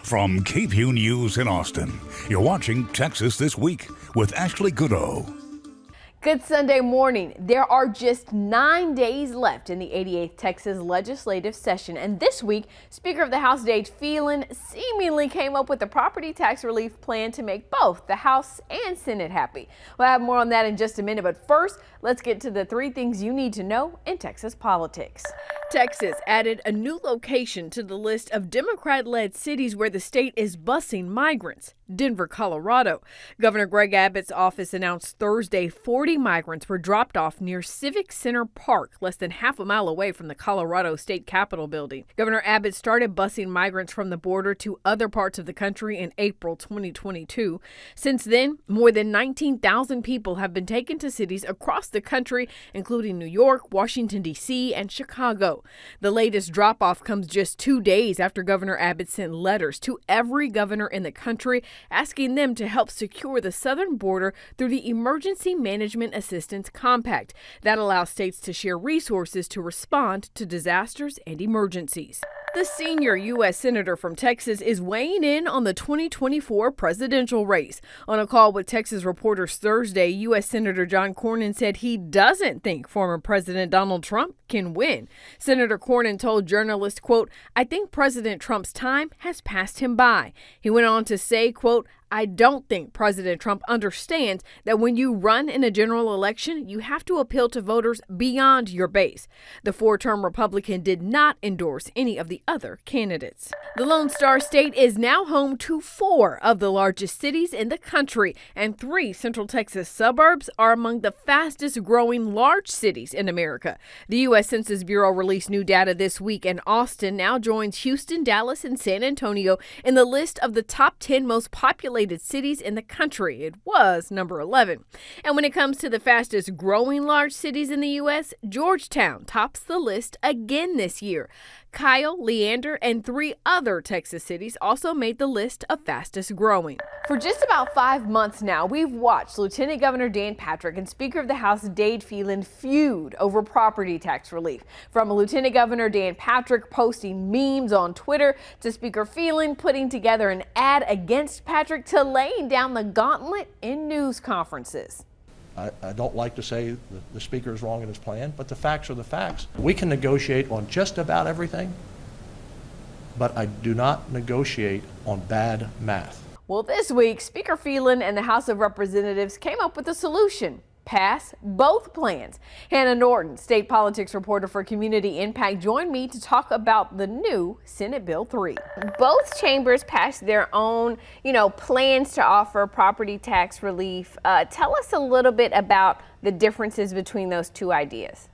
From KVUE News in Austin, you're watching Texas This Week with Ashley Goodo. Good Sunday morning. There are just 9 days left in the 88th Texas legislative session, and this week, Speaker of the House Dade Phelan seemingly came up with a property tax relief plan to make both the House and Senate happy. We'll have more on that in just a minute, but first, let's get to the 3 things you need to know in Texas politics. Texas added a new location to the list of Democrat-led cities where the state is busing migrants. Denver, Colorado. Governor Greg Abbott's office announced Thursday 40 migrants were dropped off near Civic Center Park, less than half a mile away from the Colorado State Capitol building. Governor Abbott started busing migrants from the border to other parts of the country in April 2022. Since then, more than 19,000 people have been taken to cities across the country, including New York, Washington, D.C., and Chicago. The latest drop-off comes just 2 days after Governor Abbott sent letters to every governor in the country asking them to help secure the southern border through the Emergency Management Assistance Compact that allows states to share resources to respond to disasters and emergencies. The senior U.S. Senator from Texas is weighing in on the 2024 presidential race. On a call with Texas reporters Thursday, U.S. Senator John Cornyn said he doesn't think former President Donald Trump can win. Senator Cornyn told journalists, quote, "I think President Trump's time has passed him by." He went on to say, quote, "I don't think President Trump understands that when you run in a general election, you have to appeal to voters beyond your base." The 4-term Republican did not endorse any of the other candidates. The Lone Star State is now home to 4 of the largest cities in the country, and 3 Central Texas suburbs are among the fastest growing large cities in America. The U.S. Census Bureau released new data this week, and Austin now joins Houston, Dallas, and San Antonio in the list of the top 10 most populated cities in the country. It was number 11. And when it comes to the fastest growing large cities in the U.S., Georgetown tops the list again this year. Kyle, Leander, and 3 other Texas cities also made the list of fastest growing. For just about 5 months now, we've watched Lieutenant Governor Dan Patrick and Speaker of the House Dade Phelan feud over property tax relief. From Lieutenant Governor Dan Patrick posting memes on Twitter to Speaker Phelan putting together an ad against Patrick to laying down the gauntlet in news conferences. I don't like to say the speaker is wrong in his plan, but the facts are the facts. We can negotiate on just about everything, but I do not negotiate on bad math. Well, this week, Speaker Phelan and the House of Representatives came up with a solution. Pass both plans. Hannah Norton, state politics reporter for Community Impact, joined me to talk about the new Senate Bill 3. Both chambers passed their own, plans to offer property tax relief. Tell us a little bit about the differences between those 2 ideas.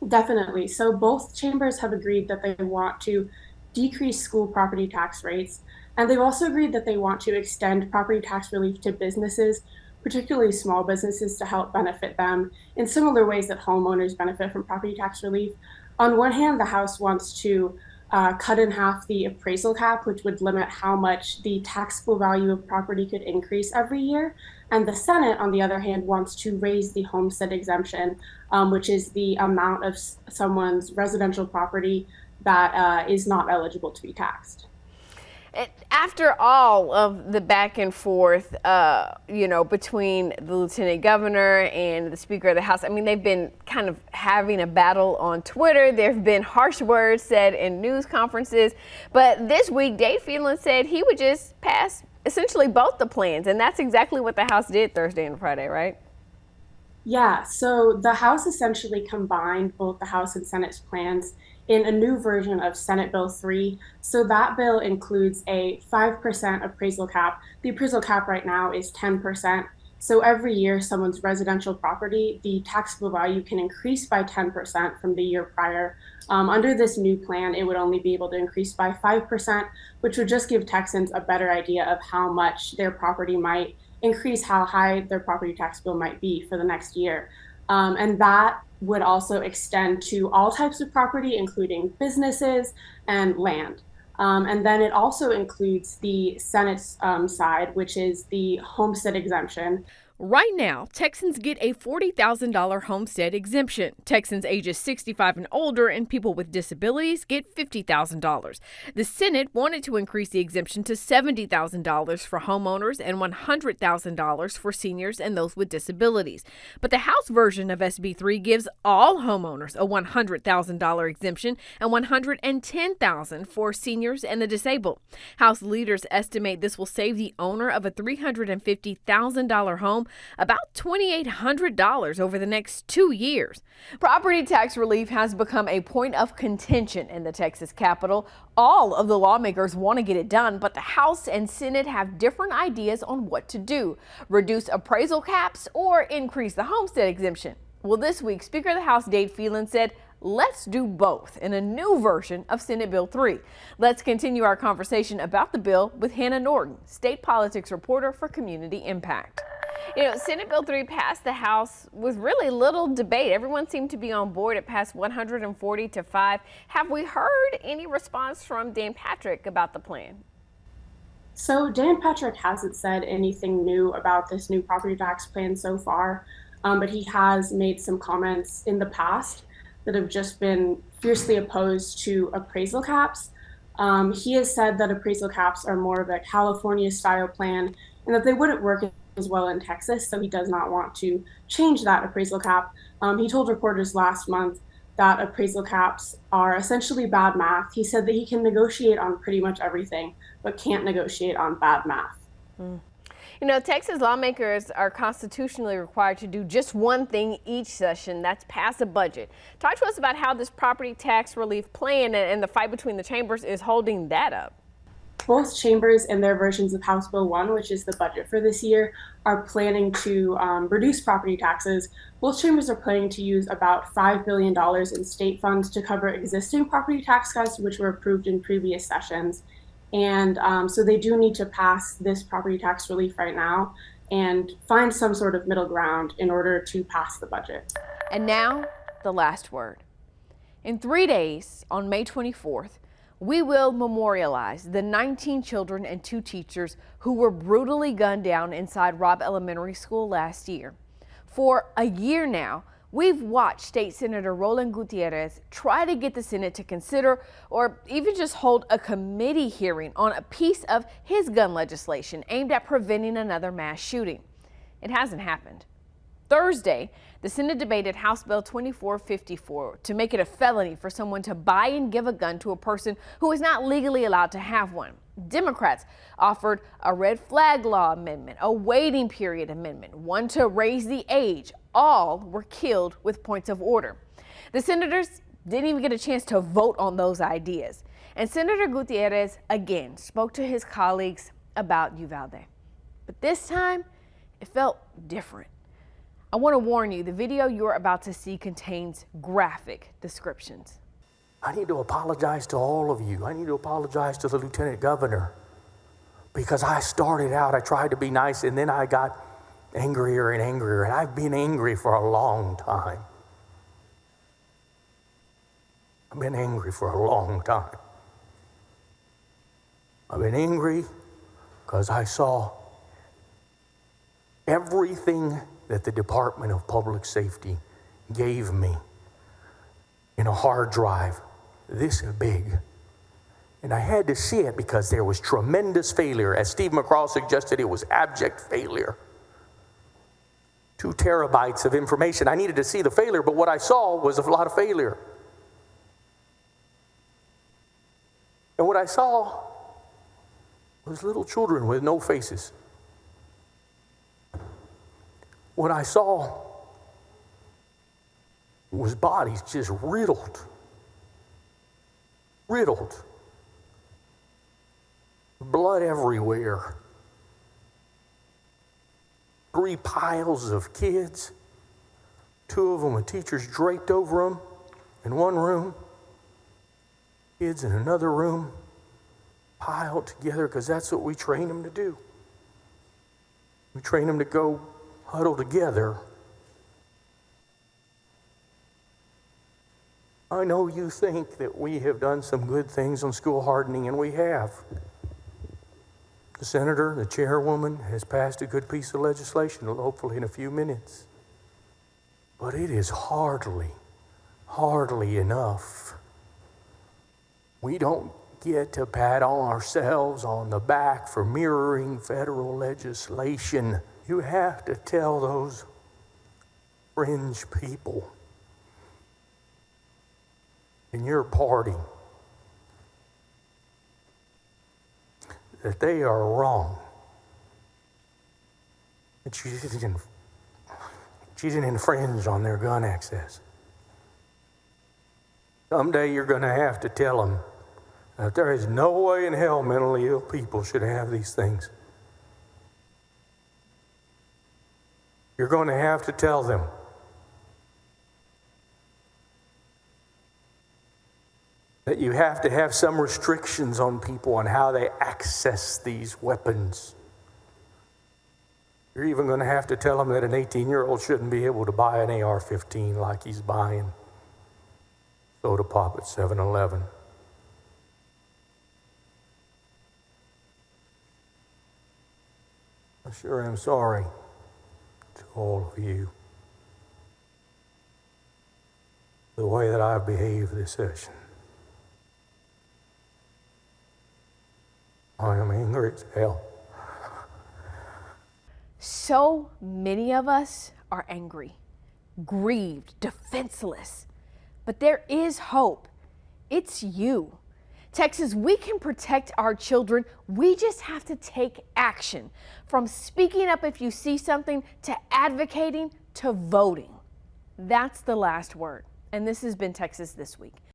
Definitely. So both chambers have agreed that they want to decrease school property tax rates, and they've also agreed that they want to extend property tax relief to businesses, particularly small businesses, to help benefit them in similar ways that homeowners benefit from property tax relief. On one hand, the House wants to cut in half the appraisal cap, which would limit how much the taxable value of property could increase every year. And the Senate, on the other hand, wants to raise the homestead exemption, which is the amount of someone's residential property that is not eligible to be taxed. After all of the back and forth, between the lieutenant governor and the Speaker of the House, they've been kind of having a battle on Twitter. There have been harsh words said in news conferences. But this week, Dade Phelan said he would just pass essentially both the plans. And that's exactly what the House did Thursday and Friday, right? Yeah, so the House essentially combined both the House and Senate's plans in a new version of Senate Bill 3. So that bill includes a 5% appraisal cap. The appraisal cap right now is 10%. So every year someone's residential property, the taxable value can increase by 10% from the year prior. Under this new plan, it would only be able to increase by 5%, which would just give Texans a better idea of how much their property might increase, how high their property tax bill might be for the next year. And that would also extend to all types of property, including businesses and land. And then it also includes the Senate's side, which is the homestead exemption. Right now, Texans get a $40,000 homestead exemption. Texans ages 65 and older and people with disabilities get $50,000. The Senate wanted to increase the exemption to $70,000 for homeowners and $100,000 for seniors and those with disabilities. But the House version of SB 3 gives all homeowners a $100,000 exemption and $110,000 for seniors and the disabled. House leaders estimate this will save the owner of a $350,000 home about $2,800 over the next 2 years. Property tax relief has become a point of contention in the Texas Capitol. All of the lawmakers want to get it done, but the House and Senate have different ideas on what to do. Reduce appraisal caps or increase the homestead exemption. Well, this week, Speaker of the House Dade Phelan said, let's do both in a new version of Senate Bill 3. Let's continue our conversation about the bill with Hannah Norton, state politics reporter for Community Impact. You know, Senate Bill 3 passed the House with really little debate. Everyone seemed to be on board. It passed 140 to 5. Have we heard any response from Dan Patrick about the plan? So Dan Patrick hasn't said anything new about this new property tax plan so far, but he has made some comments in the past that have just been fiercely opposed to appraisal caps. He has said that appraisal caps are more of a California-style plan and that they wouldn't work as well in Texas, so he does not want to change that appraisal cap. He told reporters last month that appraisal caps are essentially bad math. He said that he can negotiate on pretty much everything, but can't negotiate on bad math. You know, Texas lawmakers are constitutionally required to do just one thing each session, that's pass a budget. Talk to us about how this property tax relief plan and the fight between the chambers is holding that up. Both chambers and their versions of House Bill 1, which is the budget for this year, are planning to reduce property taxes. Both chambers are planning to use about $5 billion in state funds to cover existing property tax cuts, which were approved in previous sessions. And so they do need to pass this property tax relief right now and find some sort of middle ground in order to pass the budget. And now, the last word. In 3 days, on May 24th, we will memorialize the 19 children and 2 teachers who were brutally gunned down inside Robb Elementary School last year. For a year now, we've watched State Senator Roland Gutierrez try to get the Senate to consider or even just hold a committee hearing on a piece of his gun legislation aimed at preventing another mass shooting. It hasn't happened. Thursday, the Senate debated House Bill 2454 to make it a felony for someone to buy and give a gun to a person who is not legally allowed to have one. Democrats offered a red flag law amendment, a waiting period amendment, one to raise the age. All were killed with points of order. The senators didn't even get a chance to vote on those ideas. And Senator Gutierrez again spoke to his colleagues about Uvalde. But this time, it felt different. I want to warn you, the video you're about to see contains graphic descriptions. I need to apologize to all of you. I need to apologize to the Lieutenant Governor because I started out, I tried to be nice, and then I got angrier and angrier, and I've been angry for a long time. I've been angry for a long time. I've been angry because I saw everything that the Department of Public Safety gave me in a hard drive this big. And I had to see it because there was tremendous failure. As Steve McCraw suggested, it was abject failure. 2 terabytes of information. I needed to see the failure, but what I saw was a lot of failure. And what I saw was little children with no faces. What I saw was bodies just riddled. Blood everywhere. 3 piles of kids, 2 of them with teachers draped over them in one room, kids in another room, piled together because that's what we train them to do. We train them to go huddle together. I know you think that we have done some good things on school hardening, and we have. The senator, the chairwoman, has passed a good piece of legislation, hopefully in a few minutes. But it is hardly enough. We don't get to pat on ourselves on the back for mirroring federal legislation. You have to tell those fringe people in your party that they are wrong. That you didn't infringe on their gun access. Someday you're going to have to tell them that there is no way in hell mentally ill people should have these things. You're going to have to tell them that you have to have some restrictions on people on how they access these weapons. You're even going to have to tell them that an 18-year-old shouldn't be able to buy an AR-15 like he's buying soda pop at 7-Eleven. I sure am sorry to all of you the way that I've behaved this session. I am angry as hell. So many of us are angry, grieved, defenseless. But there is hope. It's you. Texas, we can protect our children. We just have to take action. From speaking up if you see something, to advocating, to voting. That's the last word. And this has been Texas This Week.